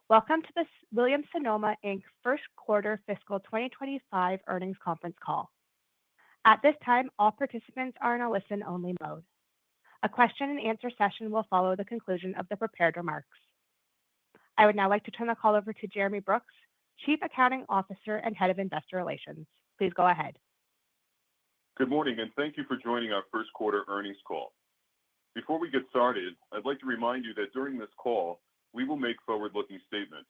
Welcome to the Williams-Sonoma Inc. First Quarter Fiscal 2025 Earnings Conference Call. At this time, all participants are in a listen-only mode. A question-and-answer session will follow the conclusion of the prepared remarks. I would now like to turn the call over to Jeremy Brooks, Chief Accounting Officer and Head of Investor Relations. Please go ahead. Good morning, and thank you for joining our first quarter earnings call. Before we get started, I'd like to remind you that during this call, we will make forward-looking statements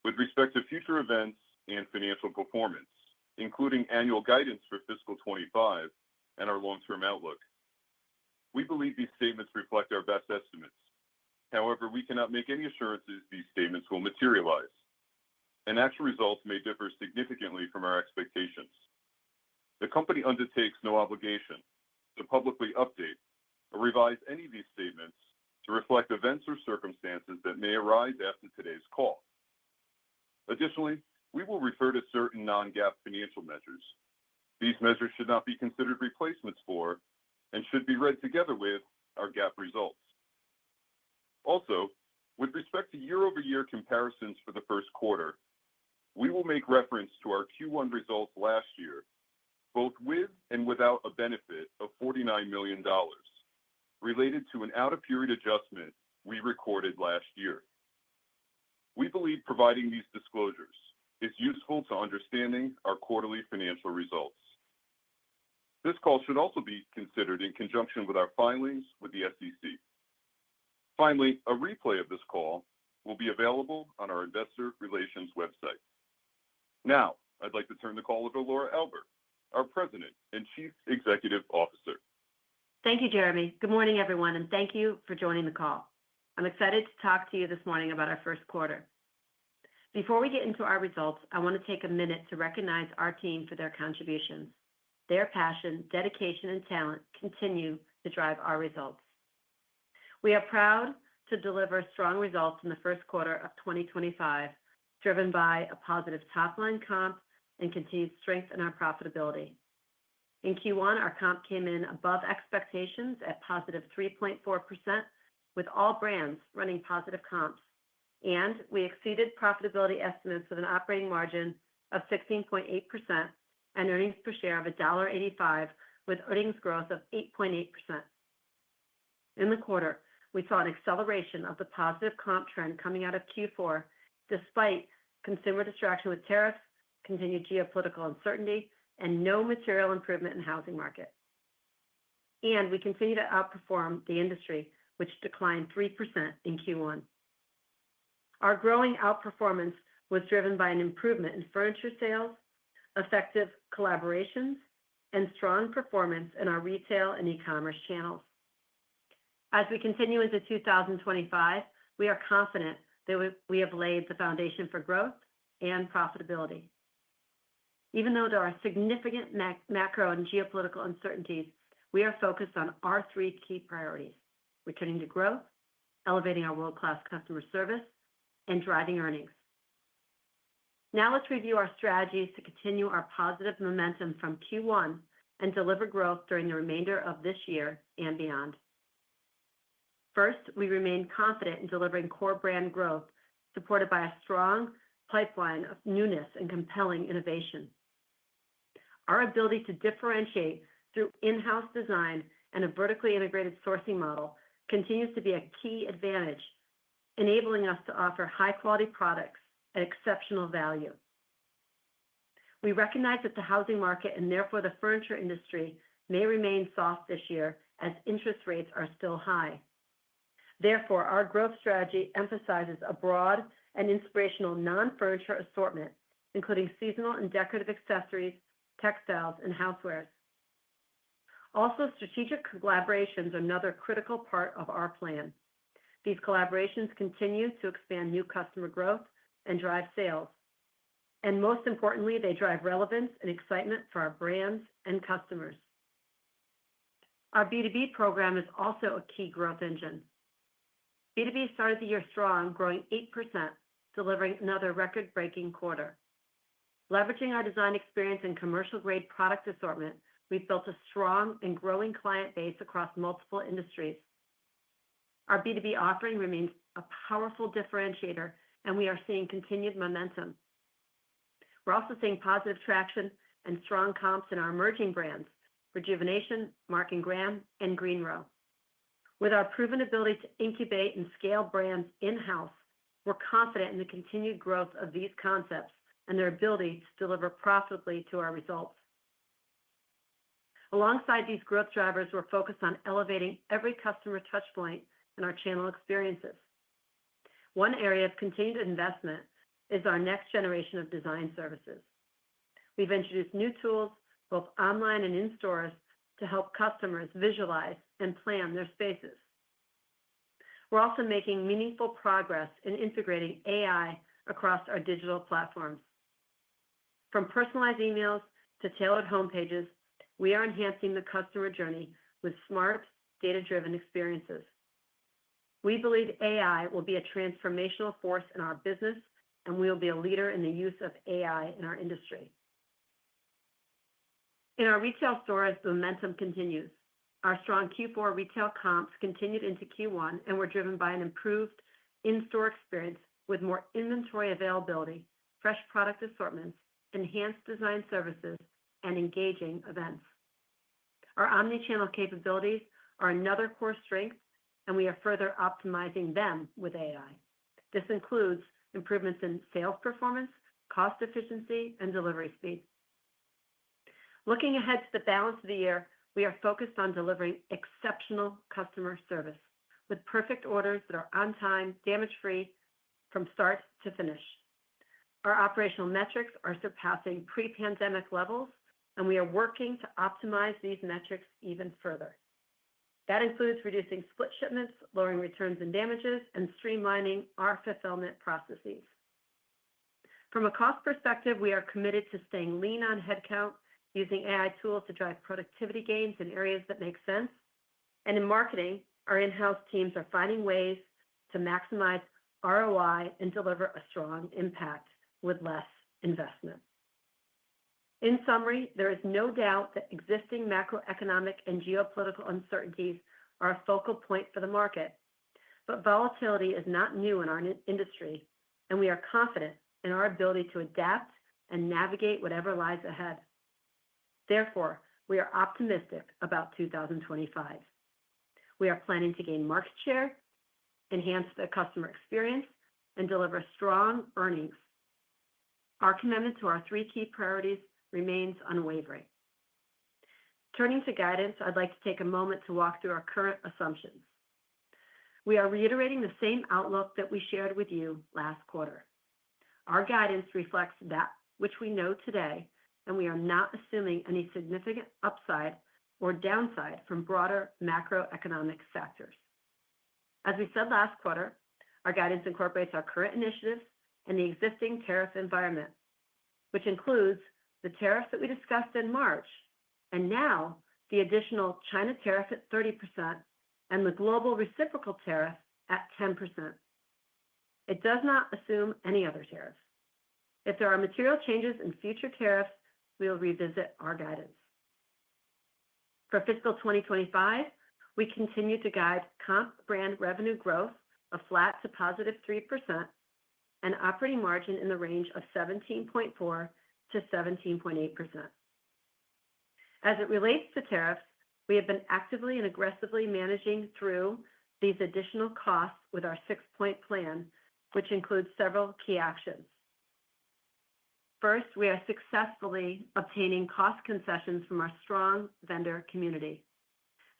with respect to future events and financial performance, including annual guidance for fiscal 25 and our long-term outlook. We believe these statements reflect our best estimates. However, we cannot make any assurances these statements will materialize, and actual results may differ significantly from our expectations. The company undertakes no obligation to publicly update or revise any of these statements to reflect events or circumstances that may arise after today's call. Additionally, we will refer to certain non-GAAP financial measures. These measures should not be considered replacements for and should be read together with our GAAP results. Also, with respect to year-over-year comparisons for the first quarter, we will make reference to our Q1 results last year, both with and without a benefit of $49 million, related to an out-of-period adjustment we recorded last year. We believe providing these disclosures is useful to understanding our quarterly financial results. This call should also be considered in conjunction with our filings with the SEC. Finally, a replay of this call will be available on our investor relations website. Now, I'd like to turn the call over to Laura Alber, our President and Chief Executive Officer. Thank you, Jeremy. Good morning, everyone, and thank you for joining the call. I'm excited to talk to you this morning about our first quarter. Before we get into our results, I want to take a minute to recognize our team for their contributions. Their passion, dedication, and talent continue to drive our results. We are proud to deliver strong results in the first quarter of 2025, driven by a positive top-line comp and continued strength in our profitability. In Q1, our comp came in above expectations at positive 3.4%, with all brands running positive comps, and we exceeded profitability estimates with an operating margin of 16.8% and earnings per share of $1.85, with earnings growth of 8.8%. In the quarter, we saw an acceleration of the positive comp trend coming out of Q4, despite consumer distraction with tariffs, continued geopolitical uncertainty, and no material improvement in the housing market. And we continue to outperform the industry, which declined 3% in Q1. Our growing outperformance was driven by an improvement in furniture sales, effective collaborations, and strong performance in our retail and e-commerce channels. As we continue into 2025, we are confident that we have laid the foundation for growth and profitability. Even though there are significant macro and geopolitical uncertainties, we are focused on our three key priorities: returning to growth, elevating our world-class customer service, and driving earnings. Now let's review our strategies to continue our positive momentum from Q1 and deliver growth during the remainder of this year and beyond. First, we remain confident in delivering core brand growth, supported by a strong pipeline of newness and compelling innovation. Our ability to differentiate through in-house design and a vertically integrated sourcing model continues to be a key advantage, enabling us to offer high-quality products at exceptional value. We recognize that the housing market and therefore the furniture industry may remain soft this year as interest rates are still high. Therefore, our growth strategy emphasizes a broad and inspirational non-furniture assortment, including seasonal and decorative accessories, textiles, and housewares. Also, strategic collaborations are another critical part of our plan. These collaborations continue to expand new customer growth and drive sales. And most importantly, they drive relevance and excitement for our brands and customers. Our B2B program is also a key growth engine. B2B started the year strong, growing 8%, delivering another record-breaking quarter. Leveraging our design experience and commercial-grade product assortment, we've built a strong and growing client base across multiple industries. Our B2B offering remains a powerful differentiator and we are seeing continued momentum. We're also seeing positive traction and strong comps in our emerging brands, Rejuvenation, Mark & Graham, and Green Row. With our proven ability to incubate and scale brands in-house, we're confident in the continued growth of these concepts and their ability to deliver profitably to our results. Alongside these growth drivers, we're focused on elevating every customer touchpoint in our channel experiences. One area of continued investment is our next generation of design services. We've introduced new tools, both online and in stores, to help customers visualize and plan their spaces. We're also making meaningful progress in integrating AI across our digital platforms. From personalized emails to tailored homepages, we are enhancing the customer journey with smart, data-driven experiences. We believe AI will be a transformational force in our business, and we will be a leader in the use of AI in our industry. In our retail stores, the momentum continues. Our strong Q4 retail comps continued into Q1 and were driven by an improved in-store experience with more inventory availability, fresh product assortments, enhanced design services, and engaging events. Our omnichannel capabilities are another core strength, and we are further optimizing them with AI. This includes improvements in sales performance, cost efficiency, and delivery speed. Looking ahead to the balance of the year, we are focused on delivering exceptional customer service with perfect orders that are on time, damage-free from start to finish. Our operational metrics are surpassing pre-pandemic levels, and we are working to optimize these metrics even further. That includes reducing split shipments, lowering returns and damages, and streamlining our fulfillment processes. From a cost perspective, we are committed to staying lean on headcount, using AI tools to drive productivity gains in areas that make sense. And in marketing, our in-house teams are finding ways to maximize ROI and deliver a strong impact with less investment. In summary, there is no doubt that existing macroeconomic and geopolitical uncertainties are a focal point for the market. But volatility is not new in our industry, and we are confident in our ability to adapt and navigate whatever lies ahead. Therefore, we are optimistic about 2025. We are planning to gain market share, enhance the customer experience, and deliver strong earnings. Our commitment to our three key priorities remains unwavering. Turning to guidance, I'd like to take a moment to walk through our current assumptions. We are reiterating the same outlook that we shared with you last quarter. Our guidance reflects that which we know today, and we are not assuming any significant upside or downside from broader macroeconomic factors. As we said last quarter, our guidance incorporates our current initiatives and the existing tariff environment, which includes the tariffs that we discussed in March, and now the additional China tariff at 30% and the global reciprocal tariff at 10%. It does not assume any other tariffs. If there are material changes in future tariffs, we will revisit our guidance. For fiscal 2025, we continue to guide comp brand revenue growth of flat to positive 3% and operating margin in the range of 17.4% to 17.8%. As it relates to tariffs, we have been actively and aggressively managing through these additional costs with our six-point plan, which includes several key actions. First, we are successfully obtaining cost concessions from our strong vendor community.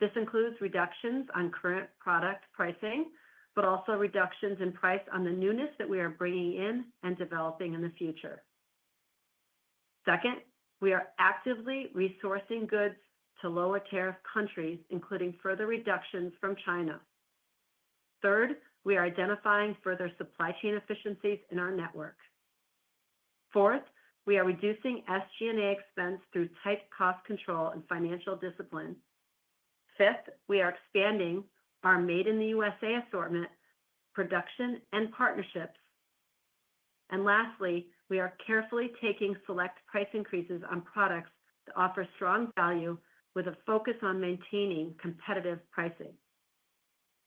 This includes reductions on current product pricing, but also reductions in price on the newness that we are bringing in and developing in the future. Second, we are actively resourcing goods to lower tariff countries, including further reductions from China. Third, we are identifying further supply chain efficiencies in our network. Fourth, we are reducing SG&A expense through tight cost control and financial discipline. Fifth, we are expanding our Made in the USA assortment, production, and partnerships. And lastly, we are carefully taking select price increases on products that offer strong value with a focus on maintaining competitive pricing.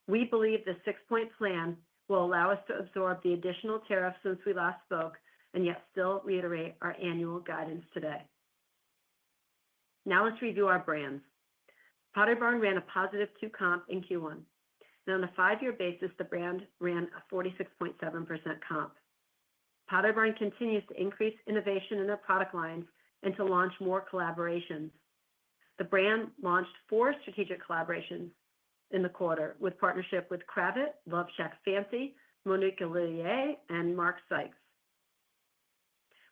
We believe the six-point plan will allow us to absorb the additional tariffs since we last spoke and yet still reiterate our annual guidance today. Now let's review our brands. Pottery Barn ran a positive 2 comp in Q1. And on a 5-year basis, the brand ran a 46.7% comp. Pottery Barn continues to increase innovation in their product lines and to launch more collaborations. The brand launched 4 strategic collaborations in the quarter with partnership with Kravit, Love Shack Fancy, Monique Ollier, and Mark Sykes.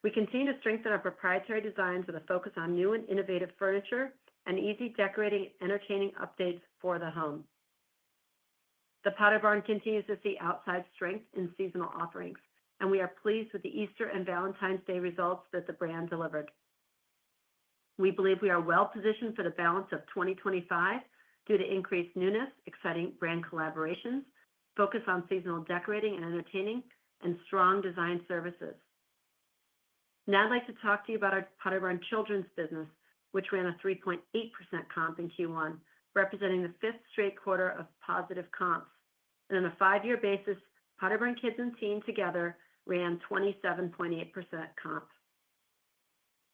We continue to strengthen our proprietary designs with a focus on new and innovative furniture and easy decorating and entertaining updates for the home. The Pottery Barn continues to see outside strength in seasonal offerings, and we are pleased with the Easter and Valentine's Day results that the brand delivered. We believe we are well positioned for the balance of 2025 due to increased newness, exciting brand collaborations, focus on seasonal decorating and entertaining, and strong design services. Now I'd like to talk to you about our Pottery Barn children's business, which ran a 3.8% comp in Q1, representing the 5th straight quarter of positive comps. And on a 5-year basis, Pottery Barn Kids and Teen together ran 27.8% comp.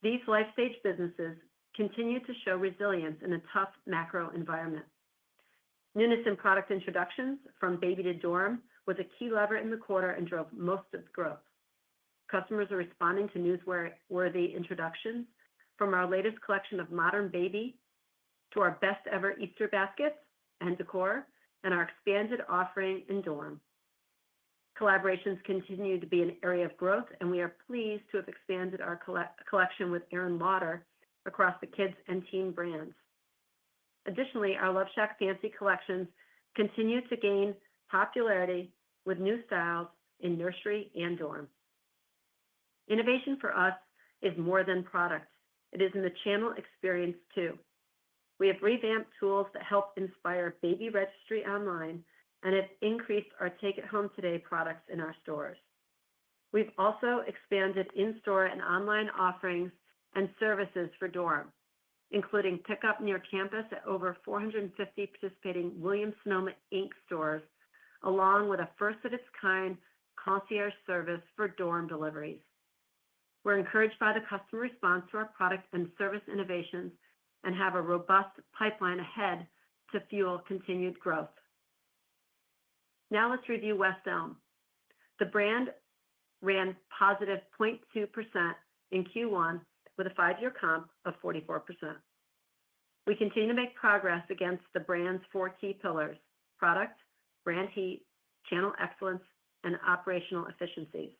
These life stage businesses continue to show resilience in a tough macro environment. Newness in product introductions from baby to dorm was a key lever in the quarter and drove most of the growth. Customers are responding to newsworthy introductions, from our latest collection of modern baby to our best ever Easter baskets and decor, and our expanded offering in dorm. Collaborations continue to be an area of growth, and we are pleased to have expanded our collection with Aaron Lauder across the kids and teen brands. Additionally, our Love Shack Fancy collections continue to gain popularity with new styles in nursery and dorm. Innovation for us is more than product. It is in the channel experience too. We have revamped tools that help inspire baby registry online and have increased our Take It Home Today products in our stores. We've also expanded in-store and online offerings and services for dorm, including pickup near campus at over 450 participating Williams-Sonoma Inc. stores, along with a first-of-its-kind concierge service for dorm deliveries. We're encouraged by the customer response to our product and service innovations and have a robust pipeline ahead to fuel continued growth. Now let's review West Elm. The brand ran positive 0.2% in Q1 with a 5-year comp of 44%. We continue to make progress against the brand's 4 key pillars: product, brand heat, channel excellence, and operational efficiencies.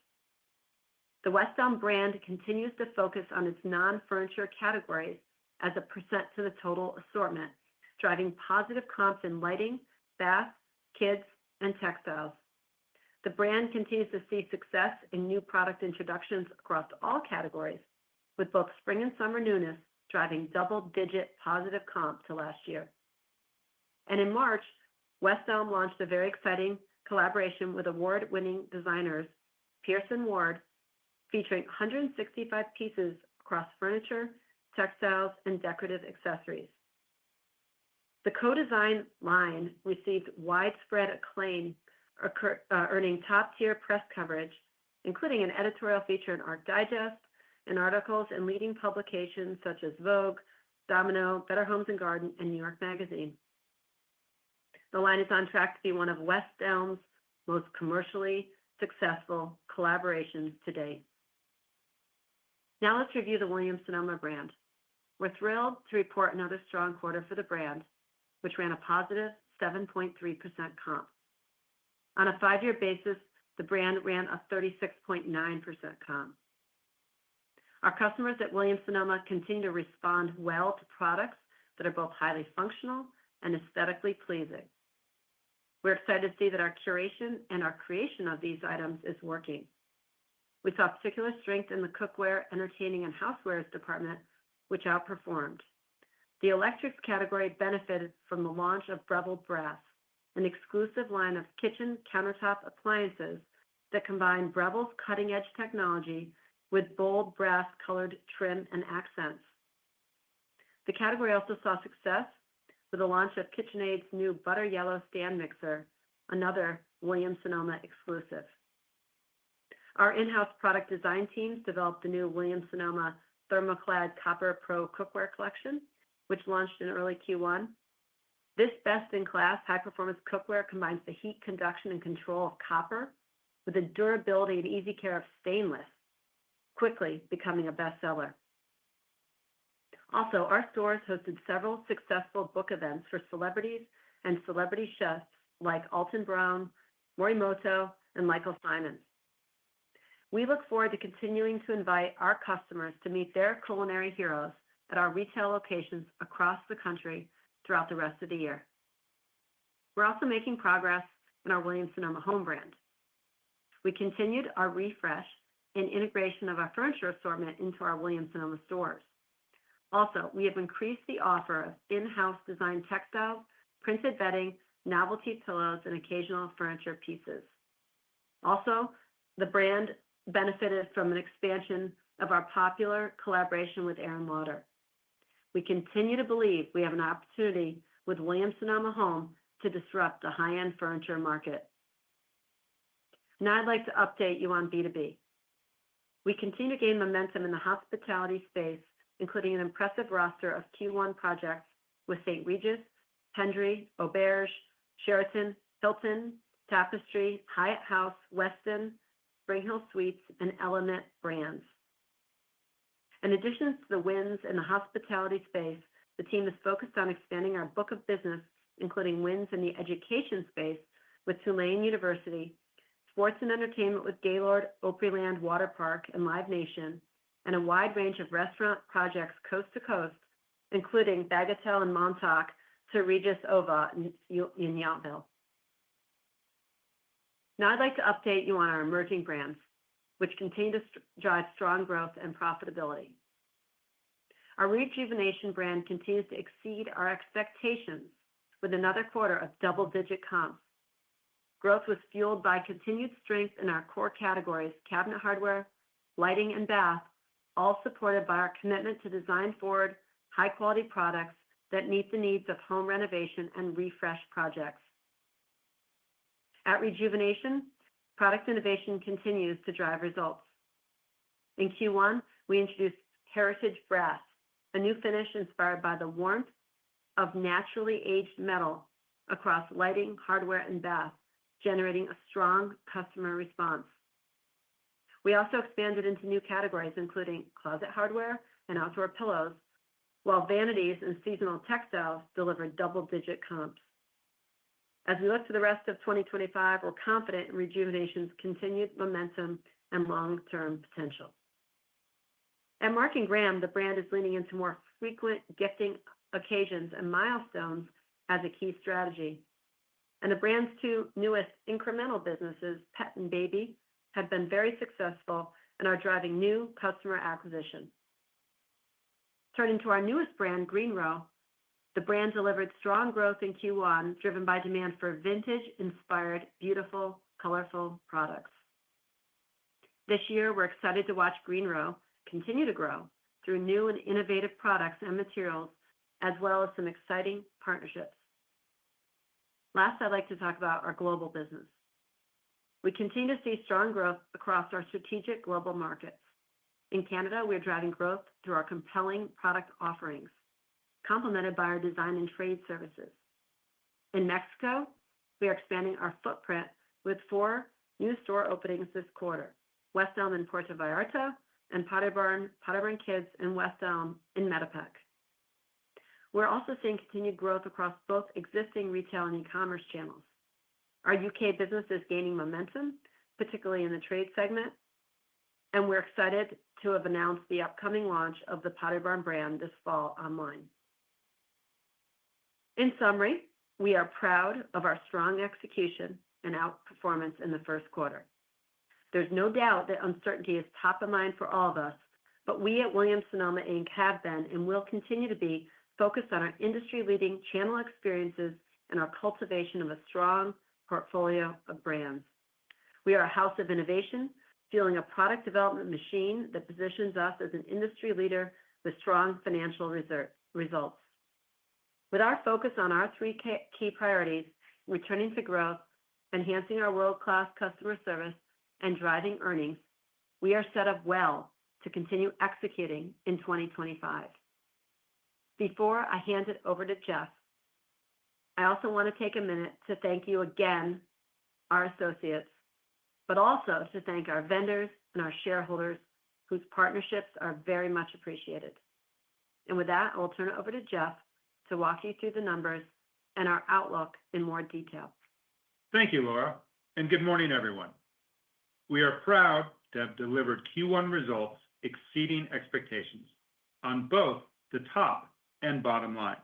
The West Elm brand continues to focus on its non-furniture categories as a percent to the total assortment, driving positive comps in lighting, bath, kids, and textiles. The brand continues to see success in new product introductions across all categories, with both spring and summer newness driving double-digit positive comp to last year. And in March, West Elm launched a very exciting collaboration with award-winning designers Pearson Ward, featuring 165 pieces across furniture, textiles, and decorative accessories. The co-design line received widespread acclaim, earning top-tier press coverage, including an editorial feature in Art Digest and articles in leading publications such as Vogue, Domino, Better Homes and Garden, and New York Magazine. The line is on track to be one of West Elm's most commercially successful collaborations to date. Now let's review the Williams-Sonoma brand. We're thrilled to report another strong quarter for the brand, which ran a positive 7.3% comp. On a 5-year basis, the brand ran a 36.9% comp. Our customers at Williams-Sonoma continue to respond well to products that are both highly functional and aesthetically pleasing. We're excited to see that our curation and our creation of these items is working. We saw particular strength in the cookware, entertaining, and housewares department, which outperformed. The electrics category benefited from the launch of Breville Brass, an exclusive line of kitchen countertop appliances that combine Breville's cutting-edge technology with bold brass-colored trim and accents. The category also saw success with the launch of KitchenAid's new Butter Yellow stand mixer, another Williams-Sonoma exclusive. Our in-house product design teams developed the new Williams-Sonoma Thermoclad Copper Pro Cookware Collection, which launched in early Q1. This best-in-class high-performance cookware combines the heat conduction and control of copper with the durability and easy care of stainless, quickly becoming a bestseller. Also, our stores hosted several successful book events for celebrities and celebrity chefs like Alton Brown, Morimoto, and Michael Simon. We look forward to continuing to invite our customers to meet their culinary heroes at our retail locations across the country throughout the rest of the year. We're also making progress in our Williams-Sonoma home brand. We continued our refresh and integration of our furniture assortment into our Williams-Sonoma stores. Also, we have increased the offer of in-house designed textiles, printed bedding, novelty pillows, and occasional furniture pieces. Also, the brand benefited from an expansion of our popular collaboration with Aaron Lauder. We continue to believe we have an opportunity with Williams-Sonoma Home to disrupt the high-end furniture market. Now I'd like to update you on B2B. We continue to gain momentum in the hospitality space, including an impressive roster of Q1 projects with St. Regis, Pendry, Auberge, Sheraton, Hilton, Tapestry, Hyatt House, Westin, Spring Hill Suites, and Element brands. In addition to the wins in the hospitality space, the team is focused on expanding our book of business, including wins in the education space with Tulane University, sports and entertainment with Gaylord Opryland Water Park and Live Nation, and a wide range of restaurant projects coast to coast, including Bagatelle and Montauk to Regis Ova in Yountville. Now I'd like to update you on our emerging brands, which continue to drive strong growth and profitability. Our Rejuvenation brand continues to exceed our expectations with another quarter of double-digit comps. Growth was fueled by continued strength in our core categories, cabinet hardware, lighting, and bath, all supported by our commitment to design-forward, high-quality products that meet the needs of home renovation and refresh projects. At Rejuvenation, product innovation continues to drive results. In Q1, we introduced Heritage Brass, a new finish inspired by the warmth of naturally aged metal across lighting, hardware, and bath, generating a strong customer response. We also expanded into new categories, including closet hardware and outdoor pillows, while vanities and seasonal textiles delivered double-digit comps. As we look to the rest of 2025, we're confident in Rejuvenation's continued momentum and long-term potential. At Mark & Graham, the brand is leaning into more frequent gifting occasions and milestones as a key strategy. And the brand's two newest incremental businesses, Pet and Baby, have been very successful and are driving new customer acquisition. Turning to our newest brand, Green Row, the brand delivered strong growth in Q1, driven by demand for vintage-inspired, beautiful, colorful products. This year, we're excited to watch Green Row continue to grow through new and innovative products and materials, as well as some exciting partnerships. Last, I'd like to talk about our global business. We continue to see strong growth across our strategic global markets. In Canada, we are driving growth through our compelling product offerings, complemented by our design and trade services. In Mexico, we are expanding our footprint with 4 new store openings this quarter: West Elm in Puerto Vallarta and Pottery Barn Kids in West Elm in Metepec. We're also seeing continued growth across both existing retail and e-commerce channels. Our UK business is gaining momentum, particularly in the trade segment, and we're excited to have announced the upcoming launch of the Pottery Barn brand this fall online. In summary, we are proud of our strong execution and outperformance in the first quarter. There's no doubt that uncertainty is top of mind for all of us, but we at Williams-Sonoma Inc. have been and will continue to be focused on our industry-leading channel experiences and our cultivation of a strong portfolio of brands. We are a house of innovation, fueling a product development machine that positions us as an industry leader with strong financial results. With our focus on our 3 key priorities, returning to growth, enhancing our world-class customer service, and driving earnings, we are set up well to continue executing in 2025. Before I hand it over to Jeff, I also want to take a minute to thank you again, our associates, but also to thank our vendors and our shareholders whose partnerships are very much appreciated. And with that, I will turn it over to Jeff to walk you through the numbers and our outlook in more detail. Thank you, Laura, and good morning, everyone. We are proud to have delivered Q1 results exceeding expectations on both the top and bottom lines.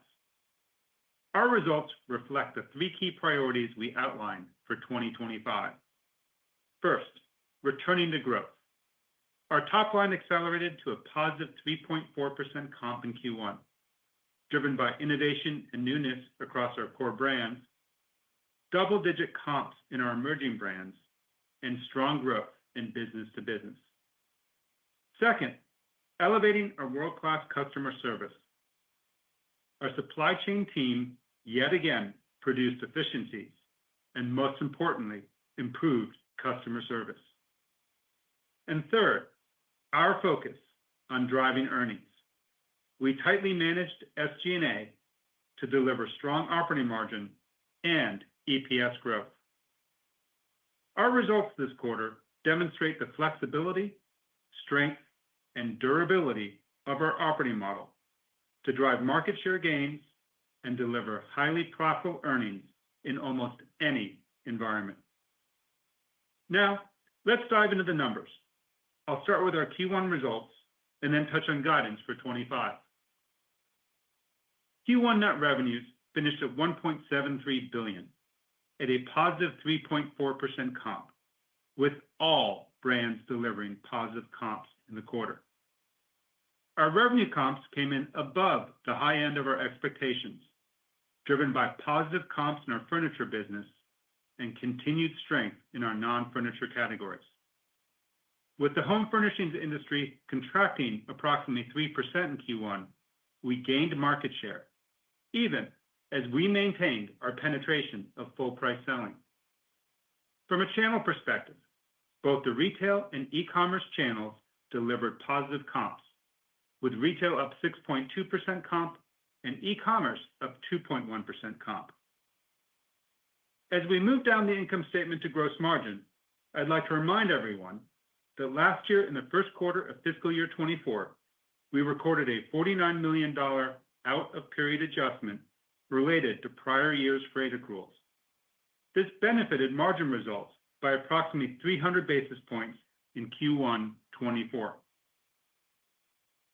Our results reflect the three key priorities we outlined for 2025. First, returning to growth. Our top line accelerated to a positive 3.4% comp in Q1, driven by innovation and newness across our core brands, double-digit comps in our emerging brands, and strong growth in business-to-business. Second, elevating our world-class customer service. Our supply chain team yet again produced efficiencies and, most importantly, improved customer service. And third, our focus on driving earnings. We tightly managed SG&A to deliver strong operating margin and EPS growth. Our results this quarter demonstrate the flexibility, strength, and durability of our operating model to drive market share gains and deliver highly profitable earnings in almost any environment. Now, let's dive into the numbers. I'll start with our Q1 results and then touch on guidance for 25. Q1 net revenues finished at $1.73 billion, at a positive 3.4% comp, with all brands delivering positive comps in the quarter. Our revenue comps came in above the high end of our expectations, driven by positive comps in our furniture business and continued strength in our non-furniture categories. With the home furnishings industry contracting approximately 3% in Q1, we gained market share, even as we maintained our penetration of full-price selling. From a channel perspective, both the retail and e-commerce channels delivered positive comps, with retail up 6.2% comp and e-commerce up 2.1% comp. As we move down the income statement to gross margin, I'd like to remind everyone that last year in the first quarter of fiscal year 24, we recorded a $49 million out-of-period adjustment related to prior year's freight accruals. This benefited margin results by approximately 300 basis points in Q1 24.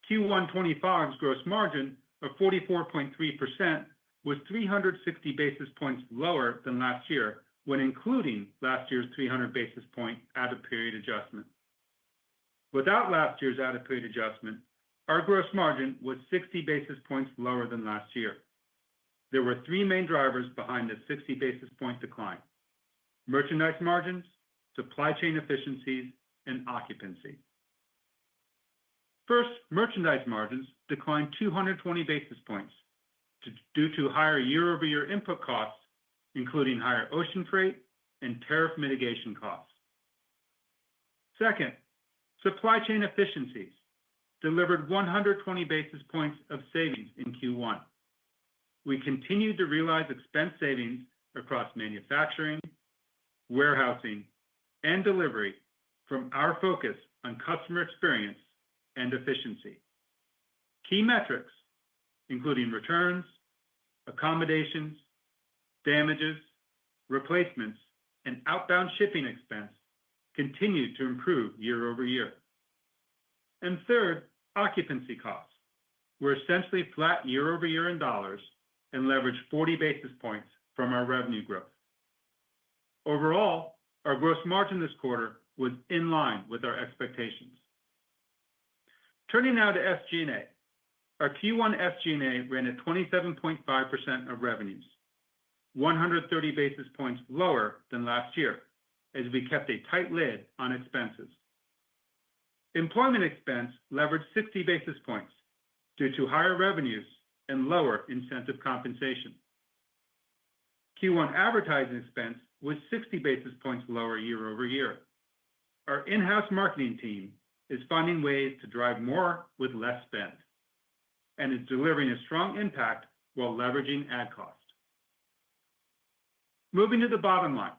Q1 25's gross margin of 44.3% was 360 basis points lower than last year when including last year's 300 basis point out-of-period adjustment. Without last year's out-of-period adjustment, our gross margin was 60 basis points lower than last year. There were three main drivers behind the 60 basis point decline: merchandise margins, supply chain efficiencies, and occupancy. First, merchandise margins declined 220 basis points due to higher year-over-year input costs, including higher ocean freight and tariff mitigation costs. Second, supply chain efficiencies delivered 120 basis points of savings in Q1. We continued to realize expense savings across manufacturing, warehousing, and delivery from our focus on customer experience and efficiency. Key metrics, including returns, accommodations, damages, replacements, and outbound shipping expense, continued to improve year over year. And third, occupancy costs were essentially flat year over year in dollars and leveraged 40 basis points from our revenue growth. Overall, our gross margin this quarter was in line with our expectations. Turning now to SG&A. Our Q1 SG&A ran at 27.5% of revenues, 130 basis points lower than last year, as we kept a tight lid on expenses. Employment expense leveraged 60 basis points due to higher revenues and lower incentive compensation. Q1 advertising expense was 60 basis points lower year over year. Our in-house marketing team is finding ways to drive more with less spend and is delivering a strong impact while leveraging ad cost. Moving to the bottom line,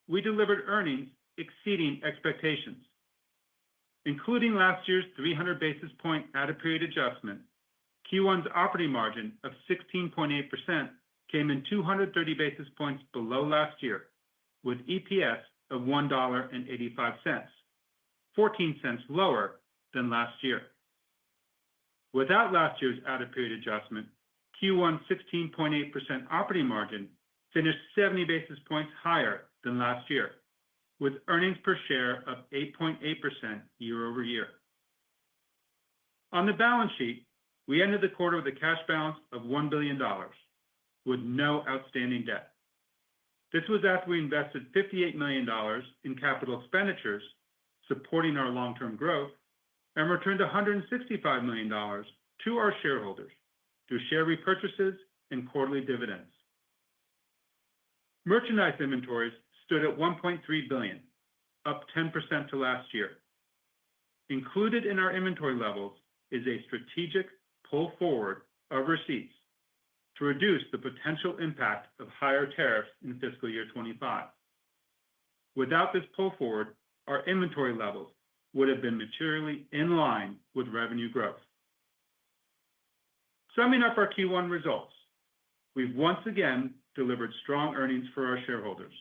we delivered earnings exceeding expectations. Including last year's 300 basis point out-of-period adjustment, Q1's operating margin of 16.8% came in 230 basis points below last year, with EPS of $1.85, 14 cents lower than last year. Without last year's out-of-period adjustment, Q1's 16.8% operating margin finished 70 basis points higher than last year, with earnings per share of 8.8% year over year. On the balance sheet, we ended the quarter with a cash balance of $1 billion, with no outstanding debt. This was after we invested $58 million in capital expenditures, supporting our long-term growth, and returned $165 million to our shareholders through share repurchases and quarterly dividends. Merchandise inventories stood at $1.3 billion, up 10% to last year. Included in our inventory levels is a strategic pull forward of receipts to reduce the potential impact of higher tariffs in fiscal year 25. Without this pull forward, our inventory levels would have been materially in line with revenue growth. Summing up our Q1 results, we've once again delivered strong earnings for our shareholders.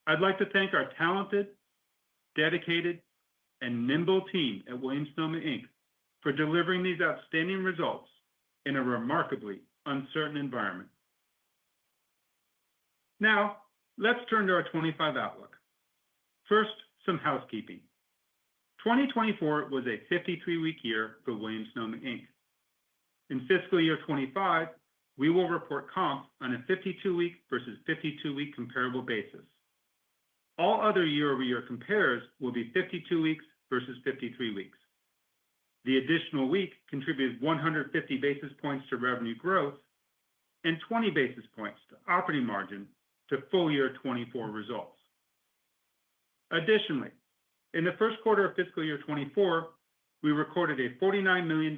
I'd like to thank our talented, dedicated, and nimble team at Williams-Sonoma Inc. for delivering these outstanding results in a remarkably uncertain environment. Now, let's turn to our 25 outlook. First, some housekeeping. 2024 was a 53-week year for Williams-Sonoma Inc. In fiscal year 25, we will report comps on a 52-week versus 52-week comparable basis. All other year-over-year compares will be 52 weeks versus 53 weeks. The additional week contributed 150 basis points to revenue growth and 20 basis points to operating margin to full year 24 results. Additionally, in the first quarter of fiscal year 24, we recorded a $49 million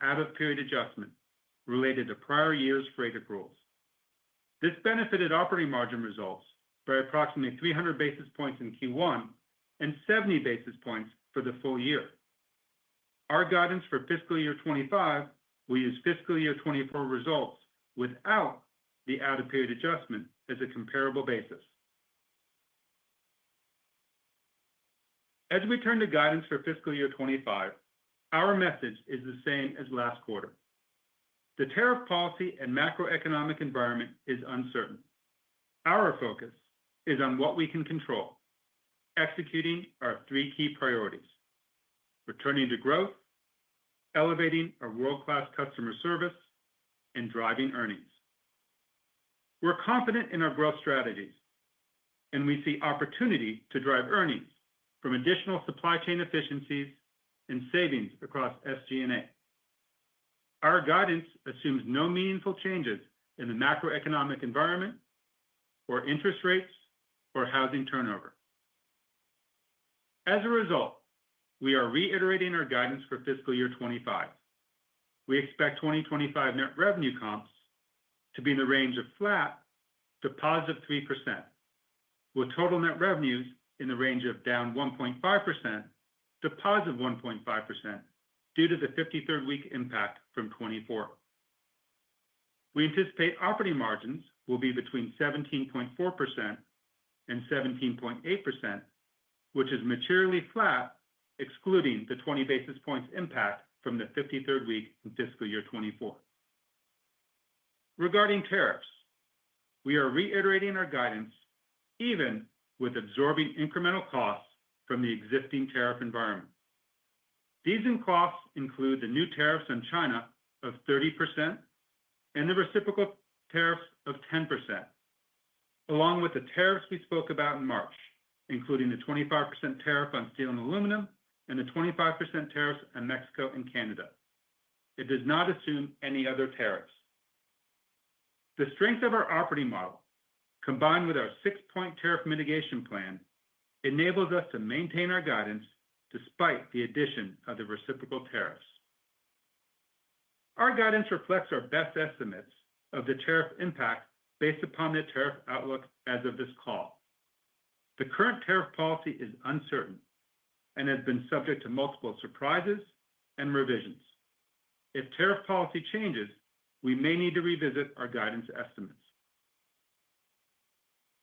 out-of-period adjustment related to prior year's freight accruals. This benefited operating margin results by approximately 300 basis points in Q1 and 70 basis points for the full year. Our guidance for fiscal year 25 will use fiscal year 24 results without the out-of-period adjustment as a comparable basis. As we turn to guidance for fiscal year 25, our message is the same as last quarter. The tariff policy and macroeconomic environment is uncertain. Our focus is on what we can control, executing our three key priorities: returning to growth, elevating our world-class customer service, and driving earnings. We're confident in our growth strategies, and we see opportunity to drive earnings from additional supply chain efficiencies and savings across SG&A. Our guidance assumes no meaningful changes in the macroeconomic environment or interest rates or housing turnover. As a result, we are reiterating our guidance for fiscal year 25. We expect 2025 net revenue comps to be in the range of flat to positive 3%, with total net revenues in the range of down 1.5% to positive 1.5% due to the 53rd week impact from 24. We anticipate operating margins will be between 17.4% and 17.8%, which is materially flat, excluding the 20 basis points impact from the 53rd week in fiscal year 24. Regarding tariffs, we are reiterating our guidance even with absorbing incremental costs from the existing tariff environment. These costs include the new tariffs on China of 30% and the reciprocal tariffs of 10%, along with the tariffs we spoke about in March, including the 25% tariff on steel and aluminum and the 25% tariffs on Mexico and Canada. It does not assume any other tariffs. The strength of our operating model combined with our 6-point tariff mitigation plan, enables us to maintain our guidance despite the addition of the reciprocal tariffs. Our guidance reflects our best estimates of the tariff impact based upon the tariff outlook as of this call. The current tariff policy is uncertain and has been subject to multiple surprises and revisions. If tariff policy changes, we may need to revisit our guidance estimates.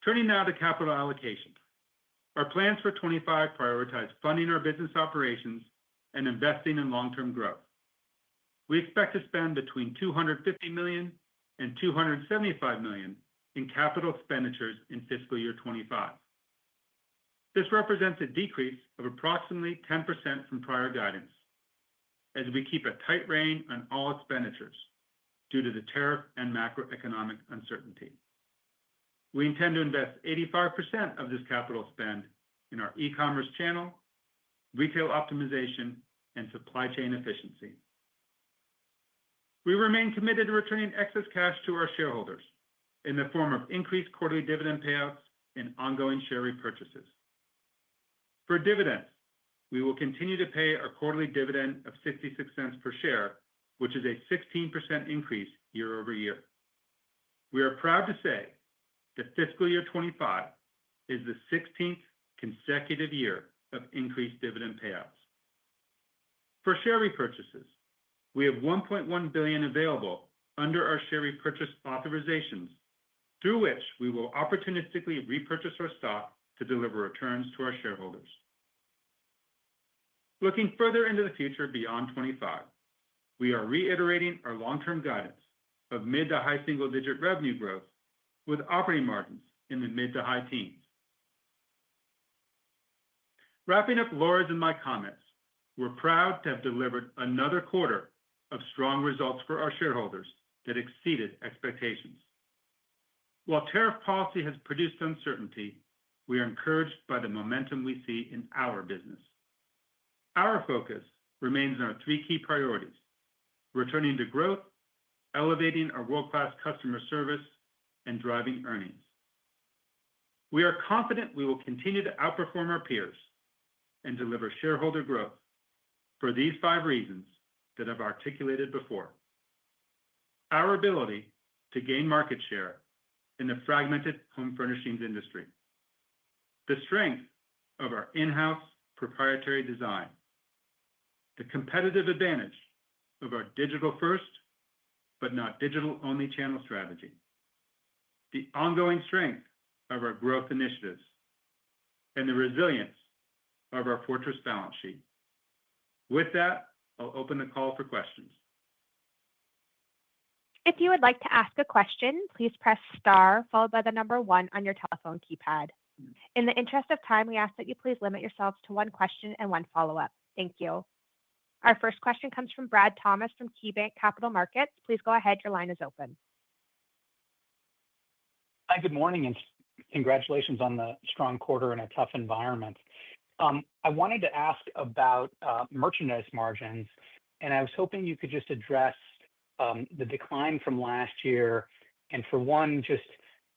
Turning now to capital allocation. Our plans for 25 prioritize funding our business operations and investing in long-term growth. We expect to spend between $250 million and $275 million in capital expenditures in fiscal year 25. This represents a decrease of approximately 10% from prior guidance, as we keep a tight rein on all expenditures due to the tariff and macroeconomic uncertainty. We intend to invest 85% of this capital spend in our e-commerce channel, retail optimization, and supply chain efficiency. We remain committed to returning excess cash to our shareholders in the form of increased quarterly dividend payouts and ongoing share repurchases. For dividends, we will continue to pay our quarterly dividend of 66 cents per share, which is a 16% increase year over year. We are proud to say that fiscal year 25 is the 16th consecutive year of increased dividend payouts. For share repurchases, we have $1.1 billion available under our share repurchase authorizations, through which we will opportunistically repurchase our stock to deliver returns to our shareholders. Looking further into the future beyond 25, we are reiterating our long-term guidance of mid to high single-digit revenue growth with operating margins in the mid to high teens. Wrapping up Laura's and my comments, we're proud to have delivered another quarter of strong results for our shareholders that exceeded expectations. While tariff policy has produced uncertainty, we are encouraged by the momentum we see in our business. Our focus remains on our 3 key priorities: returning to growth, elevating our world-class customer service, and driving earnings. We are confident we will continue to outperform our peers and deliver shareholder growth for these 5 reasons that I've articulated before. Our ability to gain market share in the fragmented home furnishings industry, the strength of our in-house proprietary design, the competitive advantage of our digital-first, but not digital-only channel strategy, the ongoing strength of our growth initiatives, and the resilience of our fortress balance sheet. With that, I'll open the call for questions. If you would like to ask a question, please press star followed by the number 1 on your telephone keypad. In the interest of time, we ask that you please limit yourselves to 1 question and 1 follow-up. Thank you. Our first question comes from Brad Thomas from KeyBanc Capital Markets. Please go ahead. Your line is open. Hi, good morning, and congratulations on the strong quarter in a tough environment. I wanted to ask about merchandise margins, and I was hoping you could just address the decline from last year, and for one, just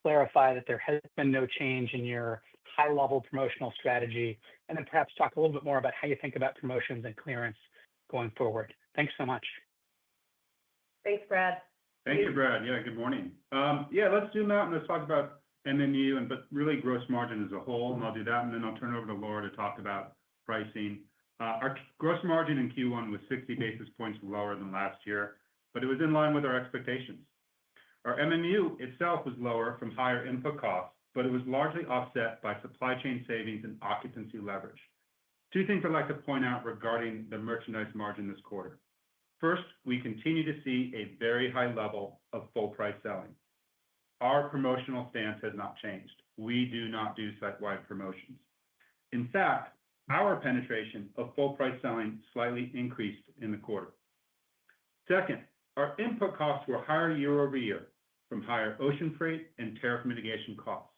clarify that there has been no change in your high-level promotional strategy, and then perhaps talk a little bit more about how you think about promotions and clearance going forward. Thanks so much. Thanks, Brad. Thank you, Brad. Yeah, good morning. Let's zoom out and let's talk about MMU, but really gross margin as a whole, and I'll do that, and then I'll turn it over to Laura to talk about pricing. Our gross margin in Q1 was 60 basis points lower than last year, but it was in line with our expectations. Our MMU itself was lower from higher input costs, but it was largely offset by supply chain savings and occupancy leverage. 2 things I'd like to point out regarding the merchandise margin this quarter. First, we continue to see a very high level of full price selling. Our promotional stance has not changed. We do not do site-wide promotions. In fact, our penetration of full price selling slightly increased in the quarter. Second, our input costs were higher year over year from higher ocean freight and tariff mitigation costs.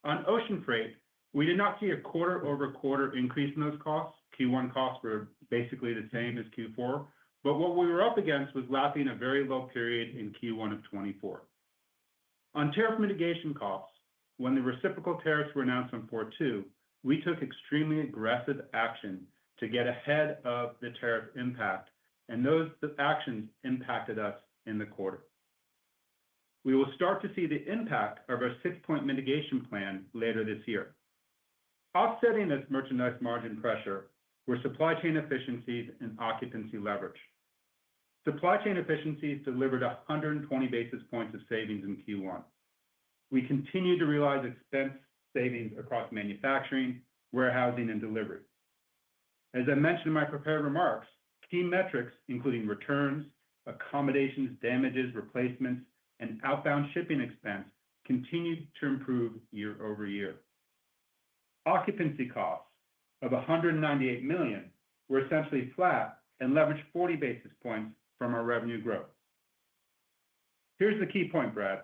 On ocean freight, we did not see a quarter-over-quarter increase in those costs. Q1 costs were basically the same as Q4, but what we were up against was lapping a very low period in Q1 of 24. On tariff mitigation costs, when the reciprocal tariffs were announced on 4/2, we took extremely aggressive action to get ahead of the tariff impact, and those actions impacted us in the quarter. We will start to see the impact of our 6-point mitigation plan later this year. Offsetting this merchandise margin pressure were supply chain efficiencies and occupancy leverage. Supply chain efficiencies delivered 120 basis points of savings in Q1. We continue to realize expense savings across manufacturing, warehousing, and delivery. As I mentioned in my prepared remarks, key metrics, including returns, accommodations, damages, replacements, and outbound shipping expense, continued to improve year over year. Occupancy costs of $198 million were essentially flat and leveraged 40 basis points from our revenue growth. Here's the key point, Brad.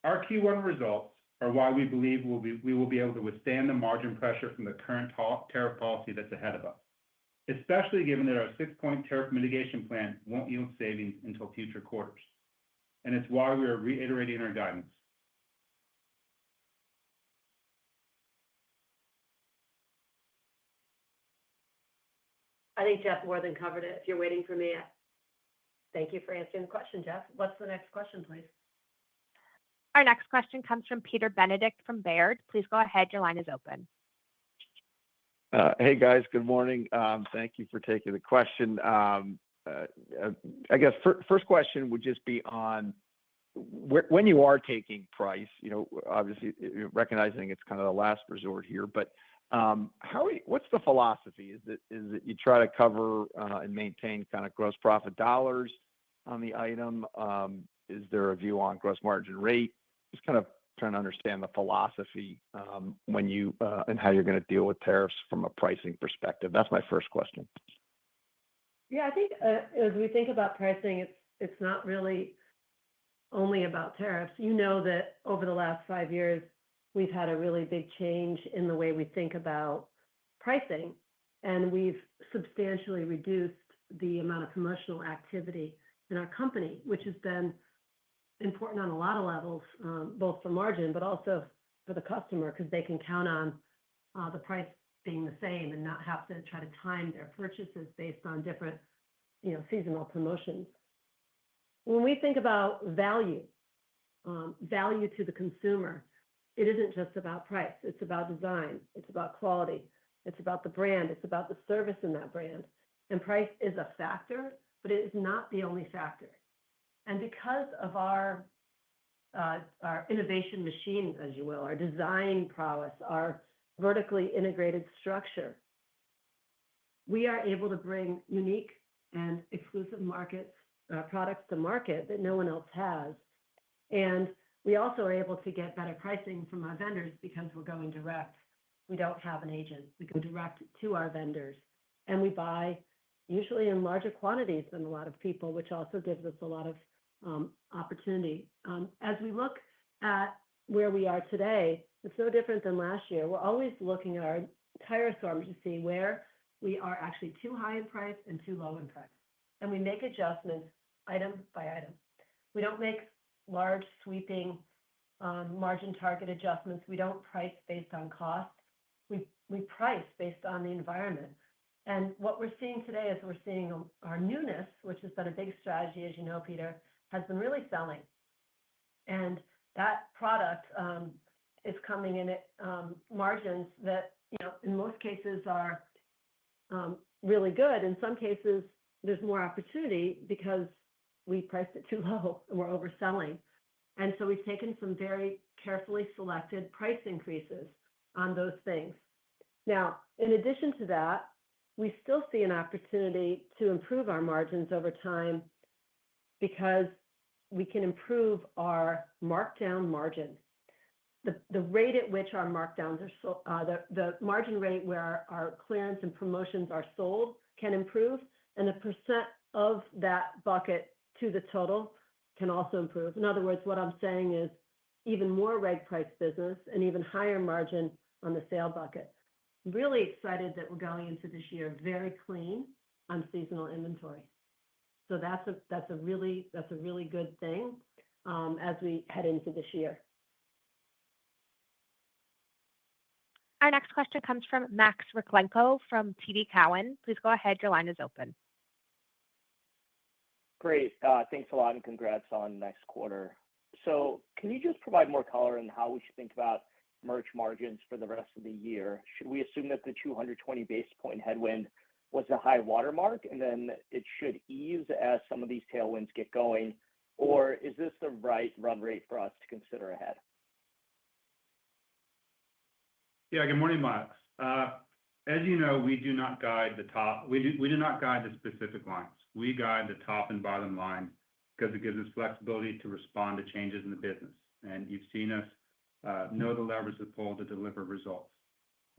Our Q1 results are why we believe we will be able to withstand the margin pressure from the current tariff policy that's ahead of us, especially given that our 6-point tariff mitigation plan won't yield savings until future quarters. And it's why we are reiterating our guidance. I think Jeff more than covered it. If you're waiting for me, thank you for answering the question, Jeff. What's the next question, please? Our next question comes from Peter Benedict from Baird. Please go ahead. Your line is open. Hey, guys. Good morning. Thank you for taking the question. I guess first question would just be on when you are taking price, obviously recognizing it's kind of the last resort here, but what's the philosophy? Is it you try to cover and maintain kind of gross profit dollars on the item? Is there a view on gross margin rate? Just kind of trying to understand the philosophy when you and how you're going to deal with tariffs from a pricing perspective. That's my first question. Yeah, I think as we think about pricing, it's not really only about tariffs. You know that over the last 5 years, we've had a really big change in the way we think about pricing, and we've substantially reduced the amount of promotional activity in our company, which has been important on a lot of levels, both for margin, but also for the customer, because they can count on the price being the same and not have to try to time their purchases based on different, seasonal promotions. When we think about value to the consumer, it isn't just about price. It's about design. It's about quality. It's about the brand. It's about the service in that brand. And price is a factor, but it is not the only factor. And because of our innovation machine, as you will, our design prowess, our vertically integrated structure, we are able to bring unique and exclusive products to market that no one else has. And we also are able to get better pricing from our vendors because we're going direct. We don't have an agent. We go direct to our vendors. And we buy usually in larger quantities than a lot of people, which also gives us a lot of opportunity. As we look at where we are today, it's no different than last year. We're always looking at our entire assortment to see where we are actually too high in price and too low in price. And we make adjustments item by item. We don't make large sweeping margin target adjustments. We don't price based on cost. We price based on the environment. And what we're seeing today is we're seeing our newness, which has been a big strategy, as you know, Peter, has been really selling. And that product is coming in at margins that, in most cases are really good. In some cases, there's more opportunity because we priced it too low and we're overselling. And so we've taken some very carefully selected price increases on those things. Now, in addition to that, we still see an opportunity to improve our margins over time because we can improve our markdown margin. The rate at which our markdowns are sold, the margin rate where our clearance and promotions are sold can improve, and the percent of that bucket to the total can also improve. In other words, what I'm saying is even more reg price business and even higher margin on the sale bucket. I'm really excited that we're going into this year very clean on seasonal inventory. So that's a really good thing as we head into this year. Our next question comes from Max Ryklenko from TD Cowen. Please go ahead. Your line is open. Great. Thanks a lot and congrats on next quarter. So can you just provide more color on how we should think about merch margins for the rest of the year? Should we assume that the 220 basis point headwind was the high watermark and then it should ease as some of these tailwinds get going? Or is this the right run rate for us to consider ahead? Yeah, good morning, Max. As you know, we do not guide the top. We do not guide the specific lines. We guide the top and bottom line because it gives us flexibility to respond to changes in the business. And you've seen us know the levers to pull to deliver results.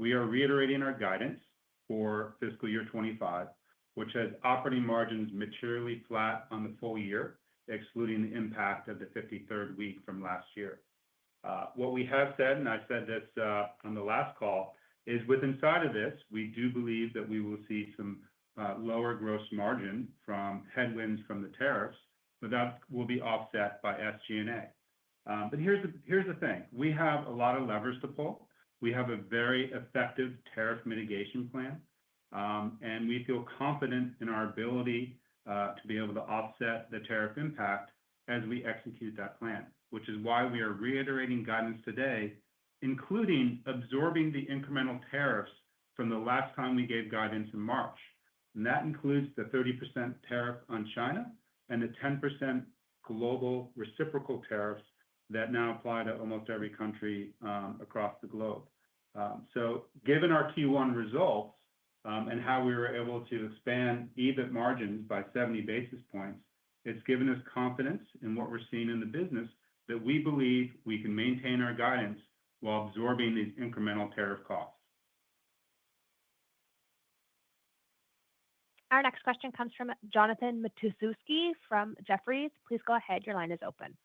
We are reiterating our guidance for fiscal year 25, which has operating margins materially flat on the full year, excluding the impact of the 53rd week from last year. What we have said, and I said this on the last call, is inside of this, we do believe that we will see some lower gross margin from headwinds from the tariffs, but that will be offset by SG&A. But here's the thing. We have a lot of levers to pull. We have a very effective tariff mitigation plan, and we feel confident in our ability to be able to offset the tariff impact as we execute that plan, which is why we are reiterating guidance today, including absorbing the incremental tariffs from the last time we gave guidance in March. And that includes the 30% tariff on China and the 10% global reciprocal tariffs that now apply to almost every country across the globe. So given our Q1 results and how we were able to expand EBIT margins by 70 basis points, it's given us confidence in what we're seeing in the business that we believe we can maintain our guidance while absorbing these incremental tariff costs. Our next question comes from Jonathan Matuszewski from Jefferies. Please go ahead. Your line is open.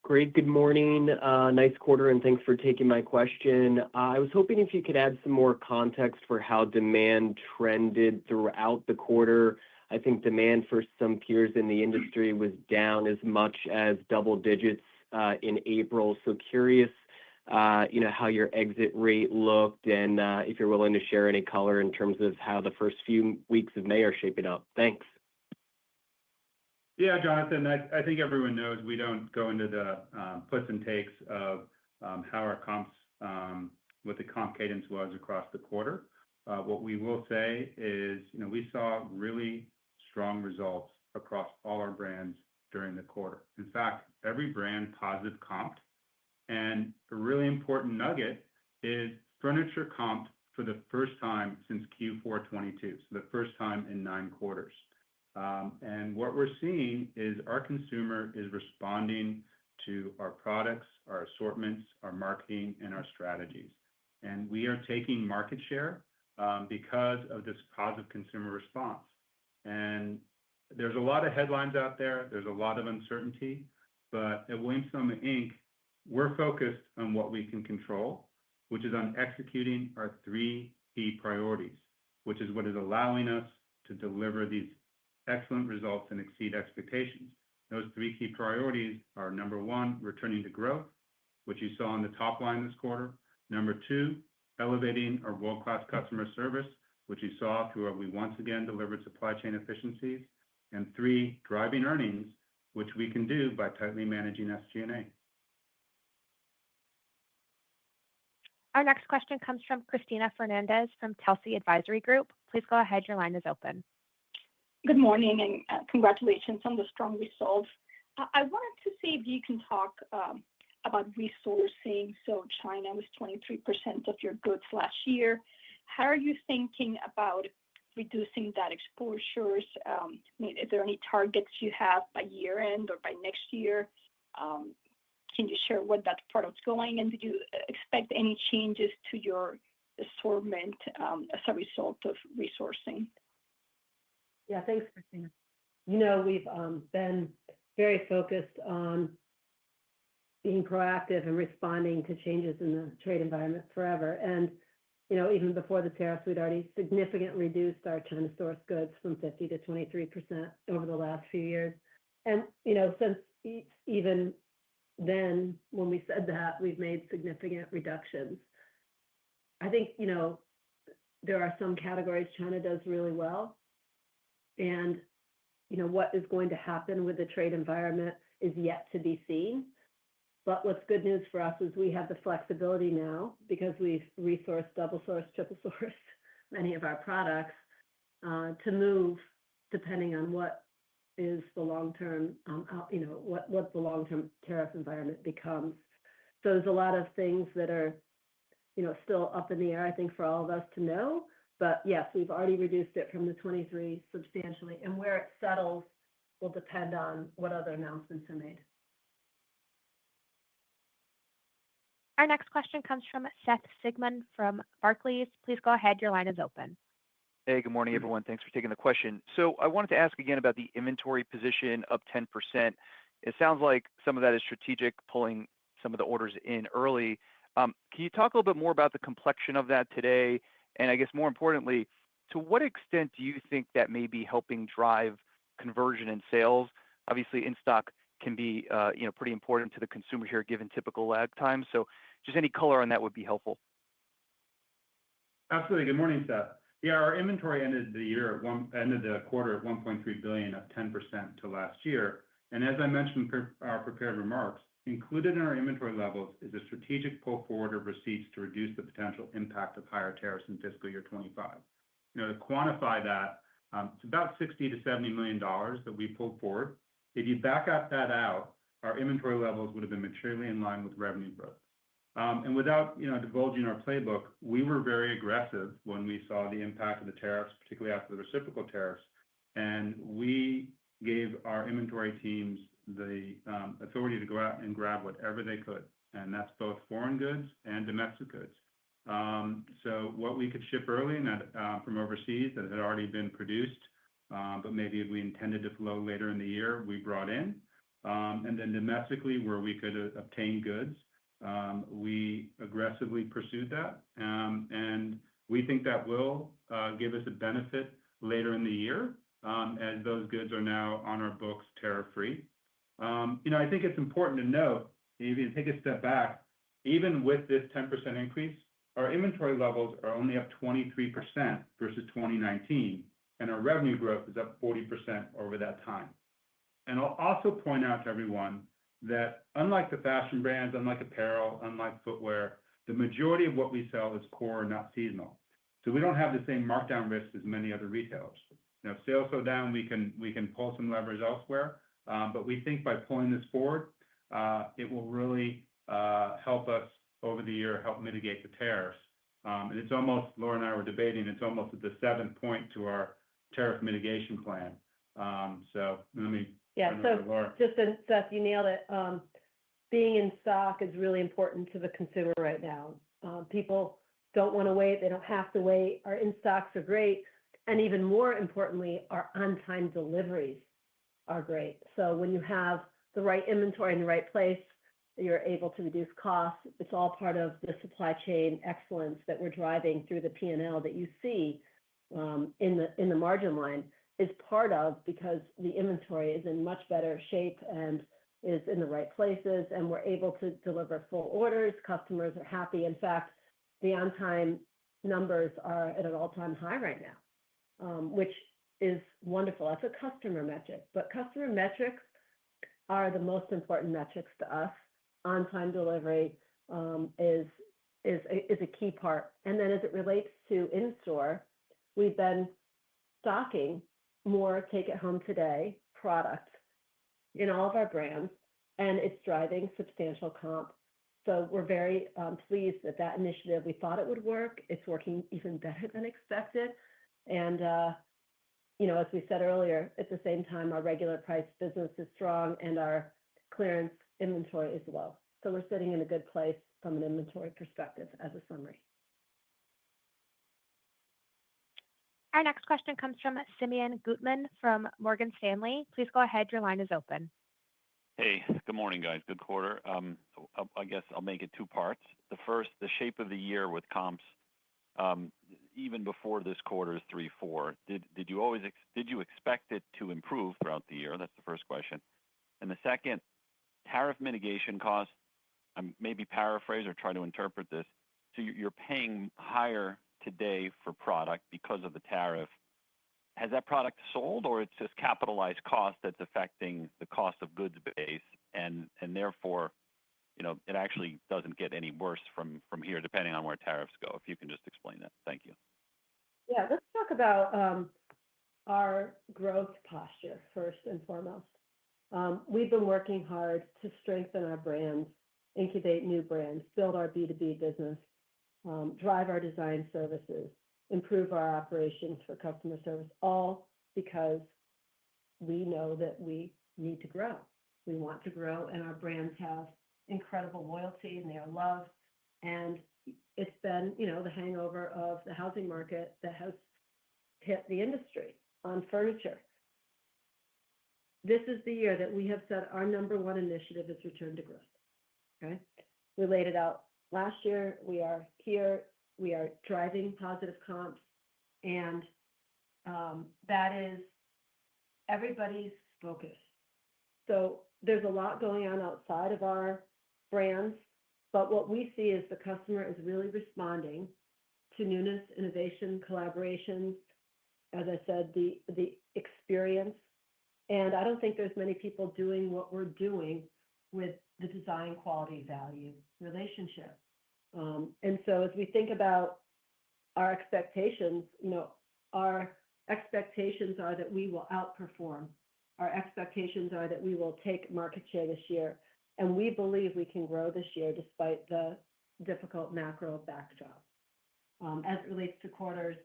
Great. Good morning. Nice quarter, and thanks for taking my question. I was hoping if you could add some more context for how demand trended throughout the quarter. I think demand for some peers in the industry was down as much as double digits in April. So curious, how your exit rate looked and if you're willing to share any color in terms of how the first few weeks of May are shaping up. Thanks. Yeah, Jonathan, I think everyone knows we don't go into the puts and takes of how our comps, what the comp cadence was across the quarter. What we will say is, we saw really strong results across all our brands during the quarter. In fact, every brand positive comped. And a really important nugget is furniture comped for the first time since Q4 22, so the first time in 9 quarters. And what we're seeing is our consumer is responding to our products, our assortments, our marketing, and our strategies. And we are taking market share because of this positive consumer response. And there's a lot of headlines out there. There's a lot of uncertainty. But at Williams-Sonoma Inc., we're focused on what we can control, which is on executing our 3 key priorities, which is what is allowing us to deliver these excellent results and exceed expectations. Those 3 key priorities are, number 1, returning to growth, which you saw on the top line this quarter. Number 2, elevating our world-class customer service, which you saw through our we once again delivered supply chain efficiencies. And 3, driving earnings, which we can do by tightly managing SG&A. Our next question comes from Cristina Fernandez from Telsey Advisory Group. Please go ahead. Your line is open. Good morning and congratulations on the strong results. I wanted to see if you can talk about resourcing. So China was 23% of your goods last year. How are you thinking about reducing that exposures? Is there any targets you have by year end or by next year? Can you share what that product's going? And do you expect any changes to your assortment as a result of resourcing? Yeah, thanks, Cristina. We've been very focused on being proactive and responding to changes in the trade environment forever. And, even before the tariffs, we'd already significantly reduced our China source goods from 50 to 23% over the last few years. And, since even then, when we said that, we've made significant reductions. I think, there are some categories China does really well. And, what is going to happen with the trade environment is yet to be seen. But what's good news for us is we have the flexibility now because we've resourced, double sourced, triple sourced many of our products to move depending on what is the long-term, what the long-term tariff environment becomes. So there's a lot of things that are, still up in the air, I think, for all of us to know. But yes, we've already reduced it from the 23 substantially. And where it settles will depend on what other announcements are made. Our next question comes from Seth Sigman from Barclays. Please go ahead. Your line is open. Hey, good morning, everyone. Thanks for taking the question. So I wanted to ask again about the inventory position up 10%. It sounds like some of that is strategic, pulling some of the orders in early. Can you talk a little bit more about the complexion of that today? And I guess more importantly, to what extent do you think that may be helping drive conversion and sales? Obviously, in stock can be pretty important to the consumer here, given typical lag time. So just any color on that would be helpful. Absolutely. Good morning, Seth. Yeah, our inventory ended the quarter at $1.3 billion, up 10% to last year. And as I mentioned in our prepared remarks, included in our inventory levels is a strategic pull forward of receipts to reduce the potential impact of higher tariffs in fiscal year 25. To quantify that, it's about $60 to $70 million that we pulled forward. If you back that out, our inventory levels would have been materially in line with revenue growth. And without divulging our playbook, we were very aggressive when we saw the impact of the tariffs, particularly after the reciprocal tariffs. And we gave our inventory teams the authority to go out and grab whatever they could. And that's both foreign goods and domestic goods. So what we could ship early and from overseas that had already been produced, but maybe we intended to flow later in the year, we brought in. And then domestically, where we could obtain goods, we aggressively pursued that. And we think that will give us a benefit later in the year as those goods are now on our books tariff-free. I think it's important to note, if you take a step back, even with this 10% increase, our inventory levels are only up 23% versus 2019, and our revenue growth is up 40% over that time. And I'll also point out to everyone that unlike the fashion brands, unlike apparel, unlike footwear, the majority of what we sell is core, not seasonal. So we don't have the same markdown risk as many other retailers. If sales go down, we can pull some levers elsewhere. But we think by pulling this forward, it will really help us over the year, help mitigate the tariffs. And it's almost, Laura and I were debating, it's almost at the 7th point to our tariff mitigation plan. So let me. Yeah, so just Seth, you nailed it. Being in stock is really important to the consumer right now. People don't want to wait. They don't have to wait. Our in-stocks are great. And even more importantly, our on-time deliveries are great. So when you have the right inventory in the right place, you're able to reduce costs. It's all part of the supply chain excellence that we're driving through the P&L that you see in the margin line is part of because the inventory is in much better shape and is in the right places, and we're able to deliver full orders. Customers are happy. In fact, the on-time numbers are at an all-time high right now, which is wonderful. That's a customer metric, but customer metrics are the most important metrics to us. On-time delivery is a key part. And then as it relates to in-store, we've been stocking more take-it-home today products in all of our brands, and it's driving substantial comp. So we're very pleased that that initiative, we thought it would work. It's working even better than expected. And, as we said earlier, at the same time, our regular price business is strong and our clearance inventory is low. So we're sitting in a good place from an inventory perspective as a summary. Our next question comes from Simeon Gutman from Morgan Stanley. Please go ahead. Your line is open. Hey, good morning, guys. Good quarter. I guess I'll make it two parts. The first, the shape of the year with comps, even before this quarter is 3-4. Did you expect it to improve throughout the year? That's the first question. And the second, tariff mitigation costs. Maybe paraphrase or try to interpret this. So you're paying higher today for product because of the tariff. Has that product sold, or it's just capitalized cost that's affecting the cost of goods base, and therefore, it actually doesn't get any worse from here, depending on where tariffs go? If you can just explain that. Thank you. Yeah, let's talk about our growth posture first and foremost. We've been working hard to strengthen our brands, incubate new brands, build our B2B business, drive our design services, improve our operations for customer service, all because we know that we need to grow. We want to grow, and our brands have incredible loyalty, and they are loved. And it's been, the hangover of the housing market that has hit the industry on furniture. This is the year that we have said our number one initiative is return to growth. Okay, we laid it out last year. We are here. We are driving positive comps, and that is everybody's focus. So there's a lot going on outside of our brands, but what we see is the customer is really responding to newness, innovation, collaborations, as I said, the experience. And I don't think there's many people doing what we're doing with the design quality value relationship. And so as we think about our expectations, our expectations are that we will outperform. Our expectations are that we will take market share this year. And we believe we can grow this year despite the difficult macro backdrop. As it relates to quarters,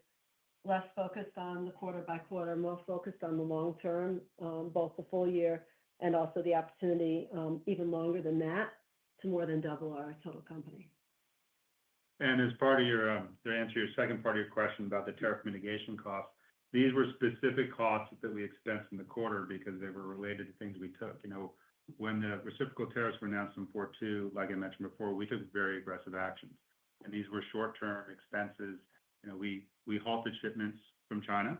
less focused on the quarter by quarter, more focused on the long term, both the full year and also the opportunity even longer than that to more than double our total company. And as part of your, to answer your second part of your question about the tariff mitigation costs, these were specific costs that we expensed in the quarter because they were related to things we took. When the reciprocal tariffs were announced in 4.2, like I mentioned before, we took very aggressive actions. And these were short-term expenses. We halted shipments from China.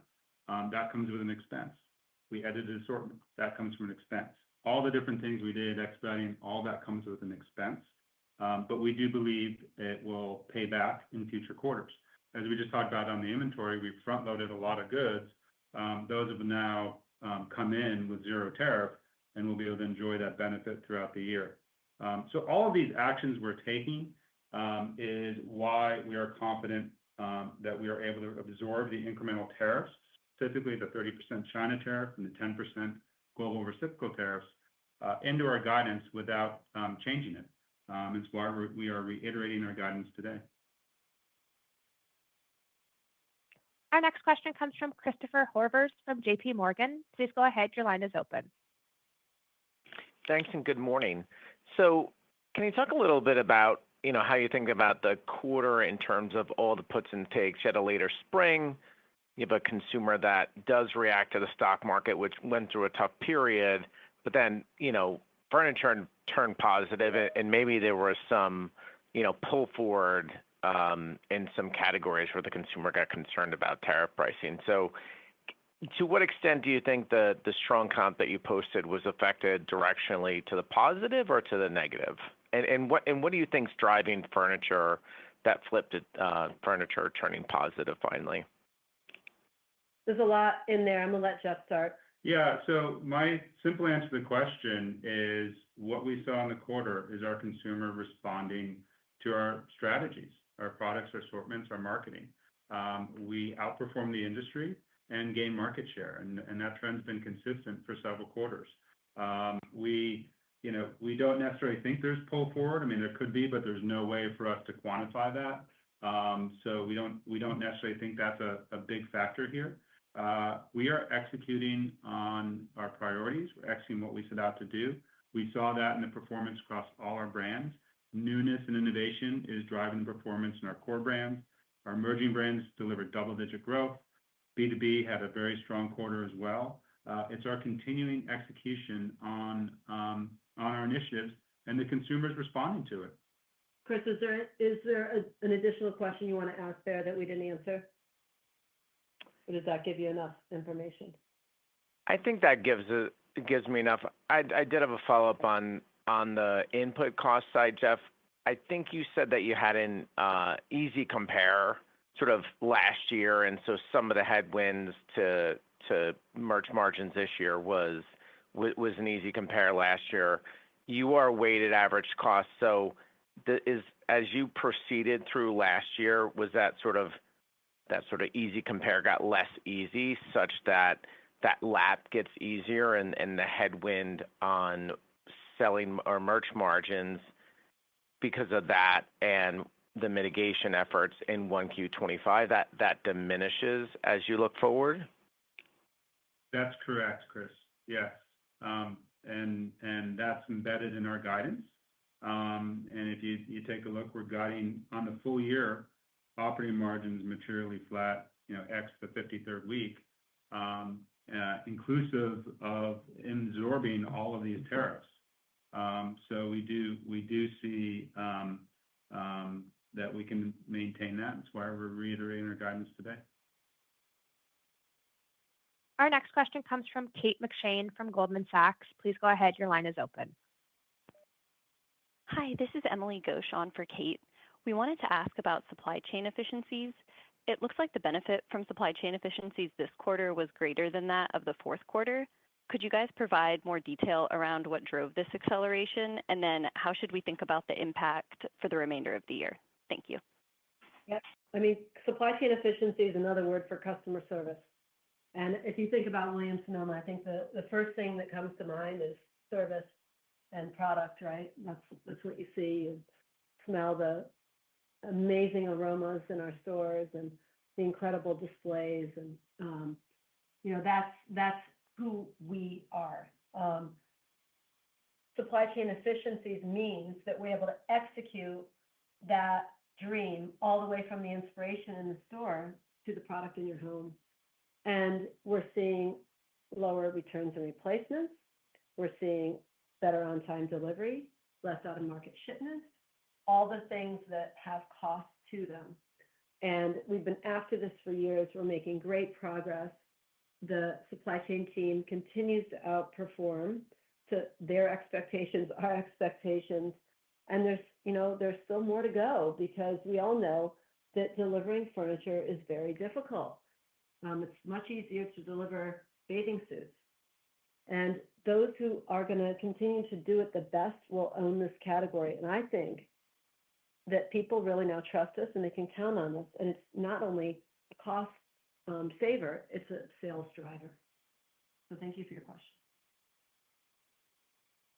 That comes with an expense. We edited assortment. That comes from an expense. All the different things we did, expediting, all that comes with an expense. But we do believe it will pay back in future quarters. As we just talked about on the inventory, we front-loaded a lot of goods. Those have now come in with zero tariff, and we'll be able to enjoy that benefit throughout the year. So all of these actions we're taking is why we are confident that we are able to absorb the incremental tariffs, specifically the 30% China tariff and the 10% global reciprocal tariffs, into our guidance without changing it. It's why we are reiterating our guidance today. Our next question comes from Christopher Horvers from JP Morgan. Please go ahead. Your line is open. Thanks and good morning. So can you talk a little bit about, how you think about the quarter in terms of all the puts and takes? You had a later spring. You have a consumer that does react to the stock market, which went through a tough period, but then, furniture turned positive, and maybe there was some, pull forward in some categories where the consumer got concerned about tariff pricing. So to what extent do you think the strong comp that you posted was affected directionally to the positive or to the negative? And what do you think is driving furniture that flipped it, furniture turning positive finally? There's a lot in there. I'm going to let Jeff start. Yeah, so my simple answer to the question is what we saw in the quarter is our consumer responding to our strategies, our products, our assortments, our marketing. We outperformed the industry and gained market share, and that trend's been consistent for several quarters. We don't necessarily think there's pull forward. I mean, there could be, but there's no way for us to quantify that. So we don't necessarily think that's a big factor here. We are executing on our priorities. We're executing what we set out to do. We saw that in the performance across all our brands. Newness and innovation is driving the performance in our core brands. Our emerging brands delivered double-digit growth. B2B had a very strong quarter as well. It's our continuing execution on our initiatives, and the consumer's responding to it. Chris, is there an additional question you want to ask there that we didn't answer? Or does that give you enough information? I think that gives me enough. I did have a follow-up on the input cost side, Jeff. I think you said that you had an easy compare sort of last year, and so some of the headwinds to merch margins this year was an easy compare last year. You are weighted average cost. So as you proceeded through last year, was that sort of easy compare got less easy such that lap gets easier and the headwind on selling or merch margins because of that and the mitigation efforts in 1Q25, that diminishes as you look forward? That's correct, Chris. Yes. And that's embedded in our guidance. And if you take a look, we're guiding on the full year, operating margins materially flat, ex the 53rd week, inclusive of absorbing all of these tariffs. So we do see that we can maintain that. That's why we're reiterating our guidance today. Our next question comes from Kate McShane from Goldman Sachs. Please go ahead. Your line is open. Hi, this is Emily Ghosh on for Kate. We wanted to ask about supply chain efficiencies. It looks like the benefit from supply chain efficiencies this quarter was greater than that of the fourth quarter. Could you guys provide more detail around what drove this acceleration? And then how should we think about the impact for the remainder of the year? Thank you. Yep. I mean, supply chain efficiency is another word for customer service. And if you think about Williams-Sonoma, I think the first thing that comes to mind is service and product, right? That's what you see. You smell the amazing aromas in our stores and the incredible displays. And, that's who we are. Supply chain efficiencies means that we're able to execute that dream all the way from the inspiration in the store to the product in your home. And we're seeing lower returns and replacements. We're seeing better on-time delivery, less out-of-market shipments, all the things that have cost to them. And we've been after this for years. We're making great progress. The supply chain team continues to outperform to their expectations, our expectations. And there's still more to go because we all know that delivering furniture is very difficult. It's much easier to deliver bathing suits. And those who are going to continue to do it the best will own this category. And I think that people really now trust us and they can count on us. And it's not only a cost saver, it's a sales driver. So thank you for your question.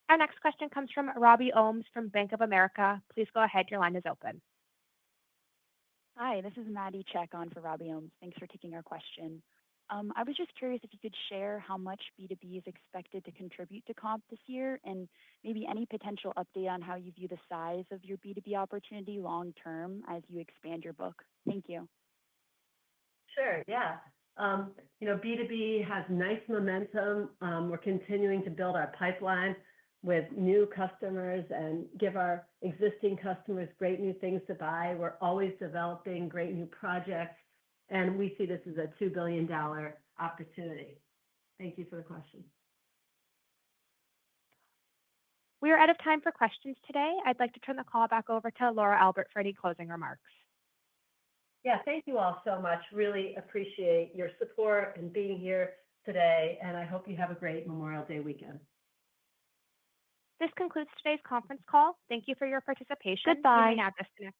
Our next question comes from Robbie Ohmes from Bank of America. Please go ahead. Your line is open. Hi, this is Maddie Check on for Robbie Ohmes. Thanks for taking our question. I was just curious if you could share how much B2B is expected to contribute to comp this year and maybe any potential update on how you view the size of your B2B opportunity long term as you expand your book. Thank you. Sure, yeah. B2B has nice momentum. We're continuing to build our pipeline with new customers and give our existing customers great new things to buy. We're always developing great new projects, and we see this as a $2 billion opportunity. Thank you for the question. We are out of time for questions today. I'd like to turn the call back over to Laura Alber for any closing remarks. Yeah, thank you all so much. Really appreciate your support and being here today, and I hope you have a great Memorial Day weekend. This concludes today's conference call. Thank you for your participation. Goodbye. You may now disconnect.